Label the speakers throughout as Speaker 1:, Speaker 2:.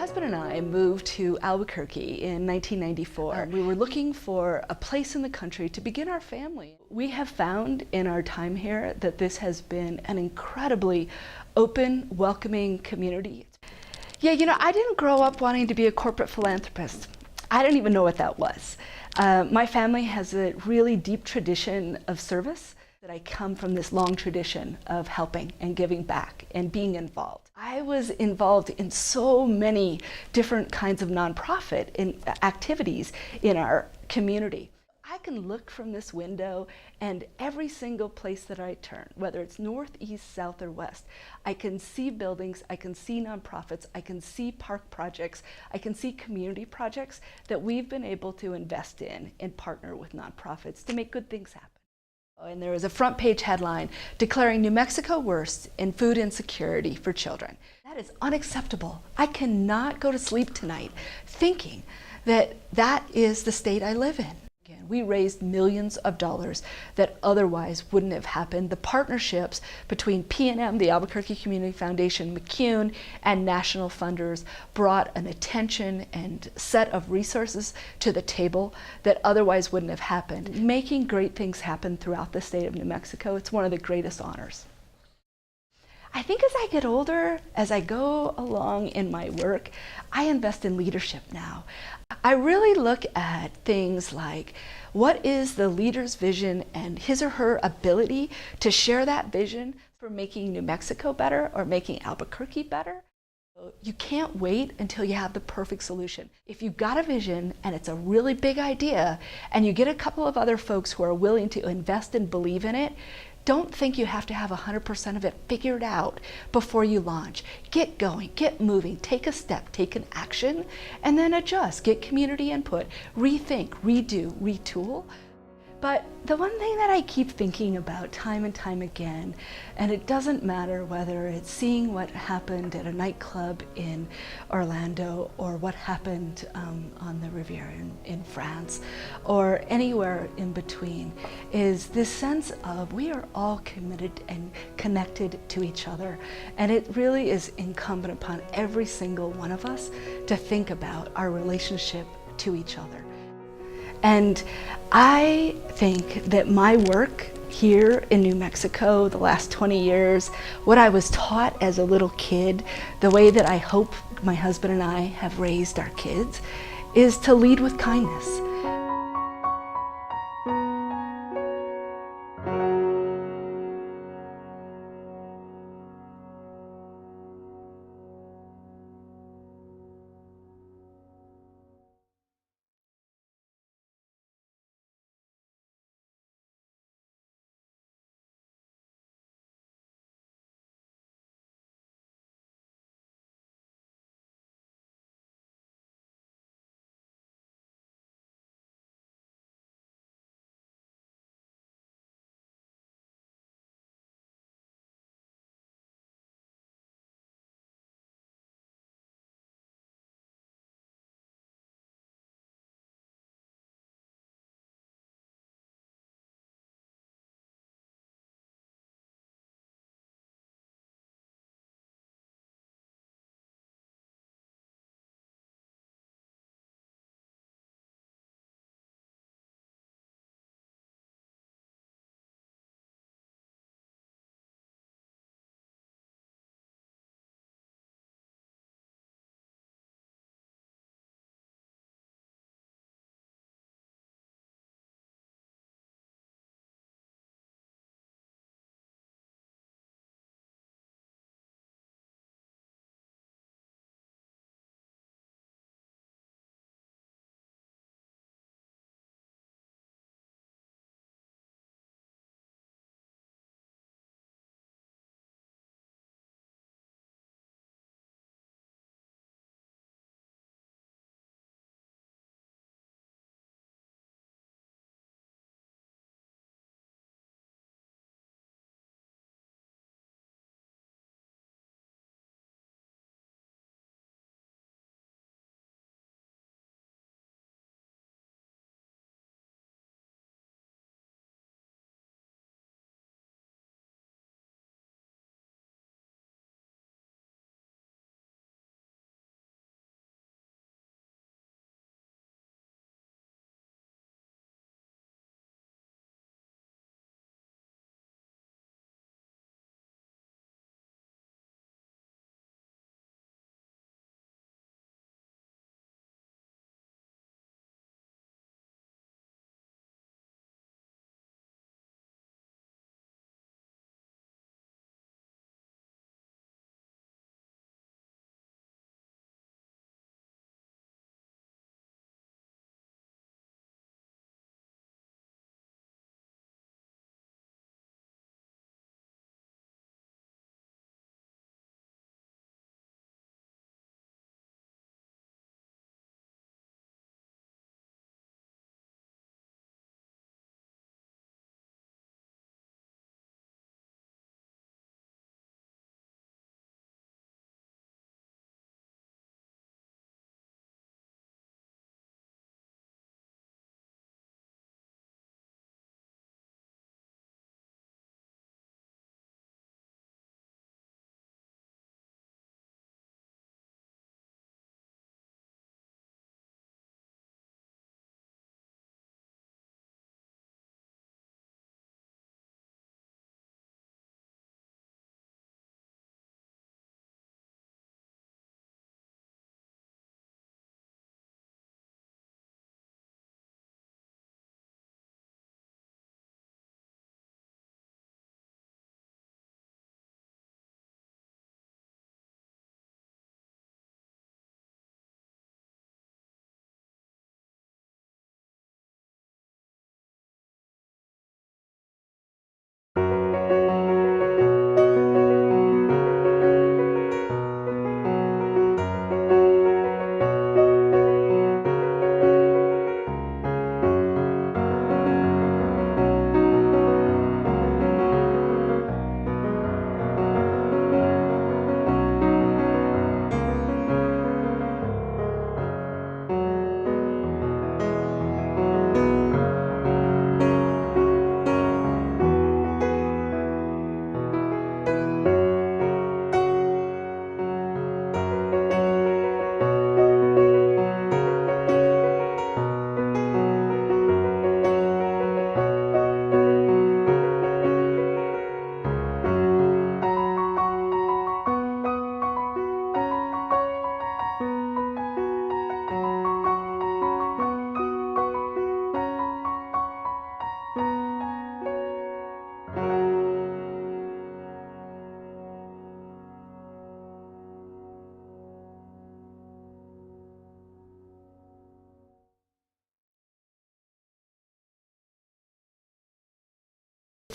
Speaker 1: husband and I moved to Albuquerque in 1994. We were looking for a place in the country to begin our family. We have found in our time here that this has been an incredibly open, welcoming community. Yeah, I didn't grow up wanting to be a corporate philanthropist. I didn't even know what that was. My family has a really deep tradition of service. That I come from this long tradition of helping and giving back and being involved. I was involved in so many different kinds of nonprofit activities in our community. I can look from this window and every single place that I turn, whether it's north, east, south, or west, I can see buildings, I can see nonprofits, I can see park projects, I can see community projects that we've been able to invest in and partner with nonprofits to make good things happen. And there was a front page headline declaring New Mexico worst in food insecurity for children. That is unacceptable. I cannot go to sleep tonight thinking that that is the state I live in. We raised millions of dollars that otherwise wouldn't have happened. The partnerships between P&M, the Albuquerque Community Foundation, McCune, and national funders brought an attention and set of resources to the table that otherwise wouldn't have happened. Making great things happen throughout the state of New Mexico, it's one of the greatest honors. I think as I get older, as I go along in my work, I invest in leadership now. I really look at things like what is the leader's vision and his or her ability to share that vision for making New Mexico better or making Albuquerque better. You can't wait until you have the perfect solution. If you've got a vision and it's a really big idea and you get a couple of other folks who are willing to invest and believe in it, don't think you have to have 100% of it figured out before you launch. Get going, get moving, take a step, take an action, and then adjust, get community input, rethink, redo, retool. But the one thing that I keep thinking about time and time again, and it doesn't matter whether it's seeing what happened at a nightclub in Orlando or what happened on the Riviera in France or anywhere in between, is this sense of we are all committed and connected to each other. And it really is incumbent upon every single one of us to think about our relationship to each other. And I think that my work here in New Mexico the last 20 years, what I was taught as a little kid, the way that I hope my husband and I have raised our kids, is to lead with kindness.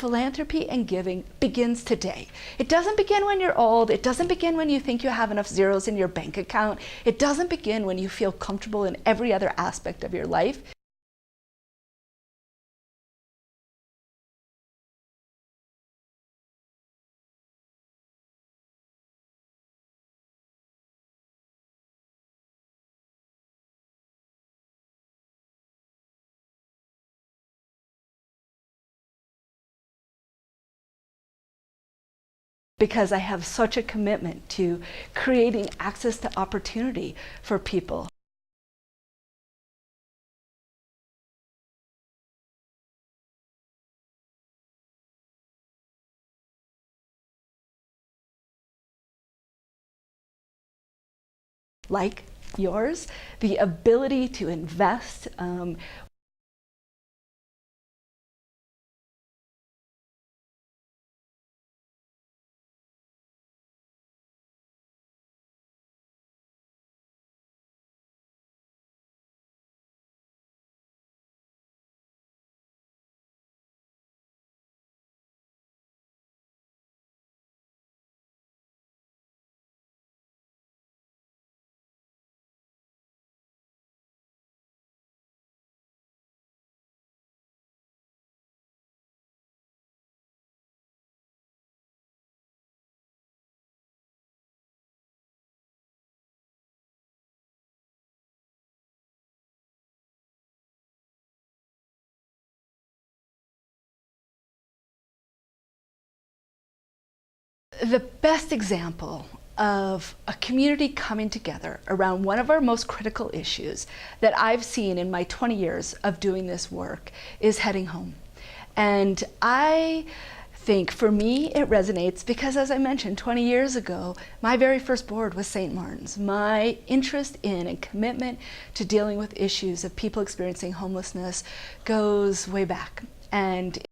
Speaker 1: philanthropy and giving begins today. It doesn't begin when you're old. It doesn't begin when you think you have enough zeros in your bank account. It doesn't begin when you feel comfortable in every other aspect of your life. Because I have such a commitment to creating access to opportunity for people. Like yours, the ability to invest. The best example of a community coming together around one of our most critical issues that I've seen in my 20 years of doing this work is heading home. And I think for me it resonates because, as I mentioned, 20 years ago, my very first board was St. Martin's. My interest in and commitment to dealing with issues of people experiencing homelessness goes way back. And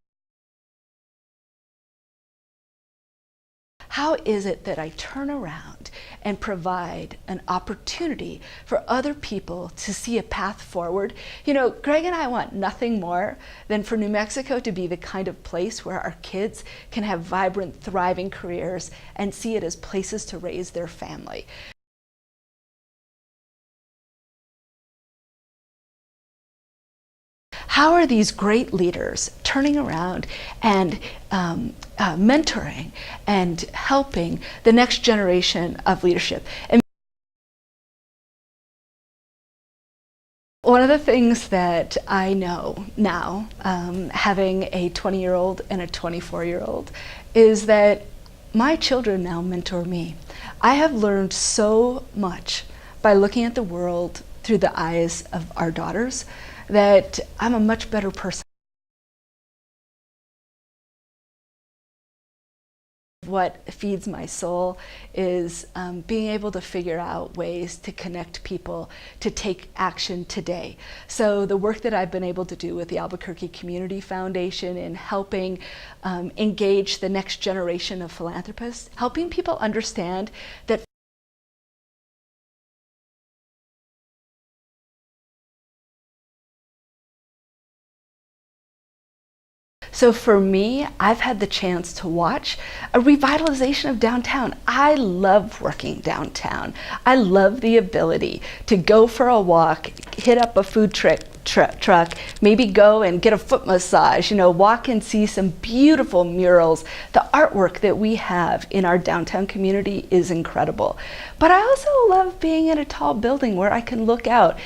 Speaker 1: how is it that I turn around and provide an opportunity for other people to see a path forward? You know, Greg and I want nothing more than for New Mexico to be the kind of place where our kids can have vibrant, thriving careers and see it as places to raise their family. How are these great leaders turning around and mentoring and helping the next generation of leadership? And one of the things that I know now, having a 20-year-old and a 24-year-old, is that my children now mentor me. I have learned so much by looking at the world through the eyes of our daughters that I'm a much better person. What feeds my soul is being able to figure out ways to connect people to take action today. So the work that I've been able to do with the Albuquerque Community Foundation in helping engage the next generation of philanthropists, helping people understand that so for me, I've had the chance to watch a revitalization of downtown. I love working downtown. I love the ability to go for a walk, hit up a food truck, maybe go and get a foot massage, walk and see some beautiful murals. The artwork that we have in our downtown community is incredible. But I also love being in a tall building where I can look out.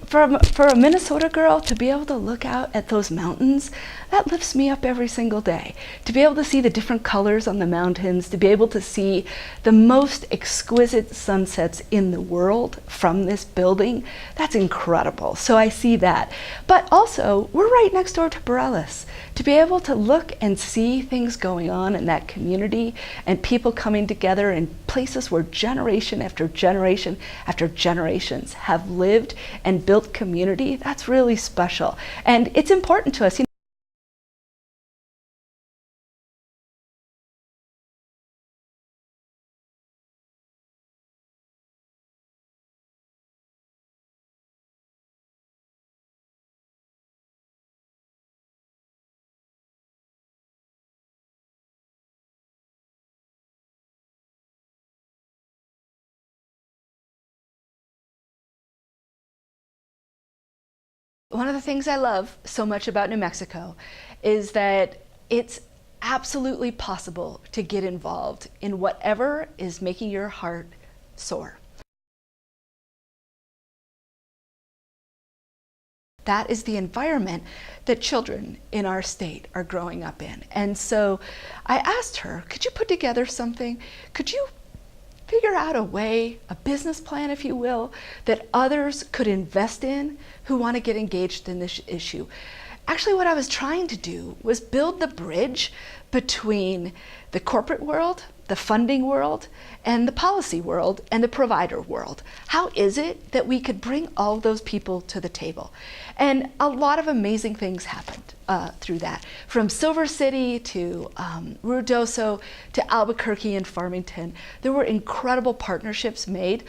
Speaker 1: For a Minnesota girl to be able to look out at those mountains, that lifts me up every single day. To be able to see the different colors on the mountains, to be able to see the most exquisite sunsets in the world from this building, that's incredible. So I see that. But also, we're right next door to Borellis. To be able to look and see things going on in that community and people coming together in places where generation after generation after generations have lived and built community, that's really special. And it's important to us. One of the things I love so much about New Mexico is that it's absolutely possible to get involved in whatever is making your heart soar. That is the environment that children in our state are growing up in. And so I asked her, could you put together something? Could you figure out a way, a business plan, if you will, that others could invest in who want to get engaged in this issue? Actually, what I was trying to do was build the bridge between the corporate world, the funding world, and the policy world, and the provider world. How is it that we could bring all those people to the table? And a lot of amazing things happened through that. From Silver City to Ruidoso to Albuquerque and Farmington, there were incredible partnerships made.